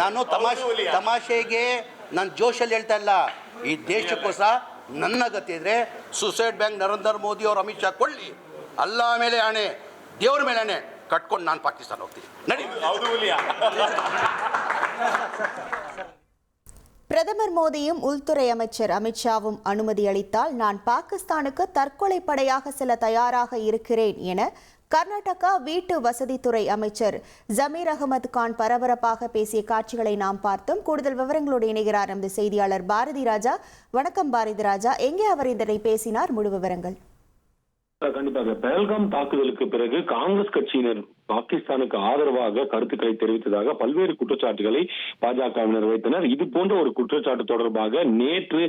ನಾನು ತಮಾಷೆಗೆ ನಾನು ಜೋಶಲ್ಲಿ ಹೇಳ್ತಾ ಇಲ್ಲ. ಈ ದೇಶಕ್ಕೋಸ್ಕರ ನನ್ನ ಗತಿ ಇದ್ರೆ ಸುಸೈಡ್ ಬ್ಯಾಂಕ್ ನರೇಂದ್ರ ಮೋದಿ ಅವರು ಅಮಿತ್ ಶಾ ಕೊಳ್ಳಿ, ಅಲ್ಲ ಮೇಲೆ ಆಣೆ, ದೇವ್ರ ಮೇಲೆ ಆಣೆ கட்கொண்டு நான் பாகிஸ்தான் ಹೋಗ್ತೀನಿ. பிரதமர் மோடியும் உள்துறை அமைச்சர் அமித்ஷாவும் அனுமதி அளித்தால் நான் பாகிஸ்தானுக்கு தற்கொலை படையாக செல்ல தயாராக இருக்கிறேன் என கர்நாடகா வீட்டு வசதித்துறை அமைச்சர் ஜமீர் அகமது கான் பரபரப்பாக பேசிய காட்சிகளை நாம் பார்த்தோம். கூடுதல் விவரங்களோடு இணைகிறார் நமது செய்தியாளர் பாரதி ராஜா. வணக்கம் பாரதி ராஜா, எங்கே அவர் இதனை பேசினார்? முழு விவரங்கள். கண்டிப்பாக பெஹல்காம் தாக்குதலுக்கு பிறகு காங்கிரஸ் கட்சியினர் பாகிஸ்தானுக்கு ஆதரவாக கருத்துக்களை தெரிவித்ததாக பல்வேறு குற்றச்சாட்டுகளை பாஜகவினர் வைத்தனர். இது போன்ற ஒரு குற்றச்சாட்டு தொடர்பாக நேற்று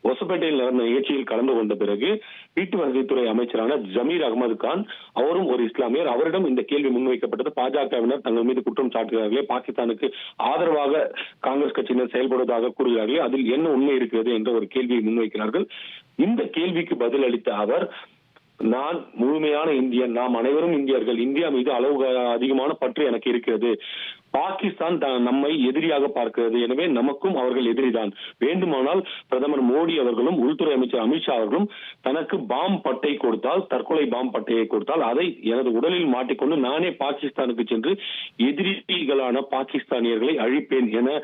ஒசப்பேட்டையில் நடந்த நிகழ்ச்சியில் கலந்து கொண்ட பிறகு வீட்டு வசதித்துறை அமைச்சரான ஜமீர் அகமது கான், அவரும் ஒரு இஸ்லாமியர், அவரிடம் இந்த கேள்வி முன்வைக்கப்பட்டது. பாஜகவினர் தங்கள் மீது குற்றம் சாட்டுகிறார்களே, பாகிஸ்தானுக்கு ஆதரவாக காங்கிரஸ் கட்சியினர் செயல்படுவதாக கூறுகிறார்களே, அதில் என்ன உண்மை இருக்கிறது என்ற ஒரு கேள்வியை முன்வைக்கிறார்கள். இந்த கேள்விக்கு பதில் அளித்த அவர், நான் முழுமையான இந்தியன், நாம் அனைவரும் இந்தியர்கள், இந்தியா மீது அளவு அதிகமான பற்று எனக்கு இருக்கிறது. பாகிஸ்தான் நம்மை எதிரியாக பார்க்கிறது, எனவே நமக்கும் அவர்கள் எதிரிதான். வேண்டுமானால் பிரதமர் மோடி அவர்களும் உள்துறை அமைச்சர் அமித்ஷா அவர்களும் தனக்கு பாம் பட்டை கொடுத்தால், தற்கொலை பாம் பட்டையை கொடுத்தால், அதை எனது உடலில் மாட்டிக்கொண்டு நானே பாகிஸ்தானுக்கு சென்று எதிரிகளான பாகிஸ்தானியர்களை அழிப்பேன் என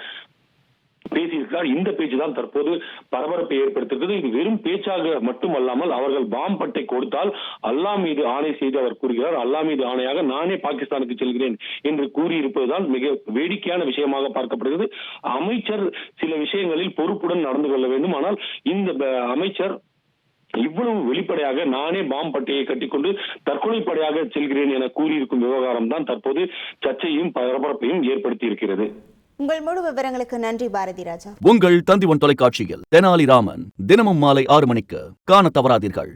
பேசியிருக்கிறார். இந்த பேச்சு தான் தற்போது பரபரப்பை ஏற்படுத்திருக்கிறது. இது வெறும் பேச்சாக மட்டுமல்லாமல், அவர்கள் பாம் பட்டை கொடுத்தால் அல்லாஹ் மீது ஆணை செய்து அவர் கூறுகிறார், அல்லாஹ் மீது ஆணையாக நானே பாகிஸ்தானுக்கு செல்கிறேன் என்று கூறியிருப்பதுதான் மிக வேடிக்கையான விஷயமாக பார்க்கப்படுகிறது. அமைச்சர் சில விஷயங்களில் பொறுப்புடன் நடந்து கொள்ள வேண்டும். ஆனால் இந்த அமைச்சர் இவ்வளவு வெளிப்படையாக நானே பாம் பட்டையை கட்டிக்கொண்டு தற்கொலை படையாக செல்கிறேன் என கூறியிருக்கும் விவகாரம் தான் தற்போது சர்ச்சையும் பரபரப்பையும் ஏற்படுத்தி இருக்கிறது. உங்கள் முழு விவரங்களுக்கு நன்றி பாரதி ராஜா. உங்கள் தந்திவன் தொலைக்காட்சியில் தெனாலிராமன் தினமும் மாலை 6 மணிக்கு காண தவறாதீர்கள்.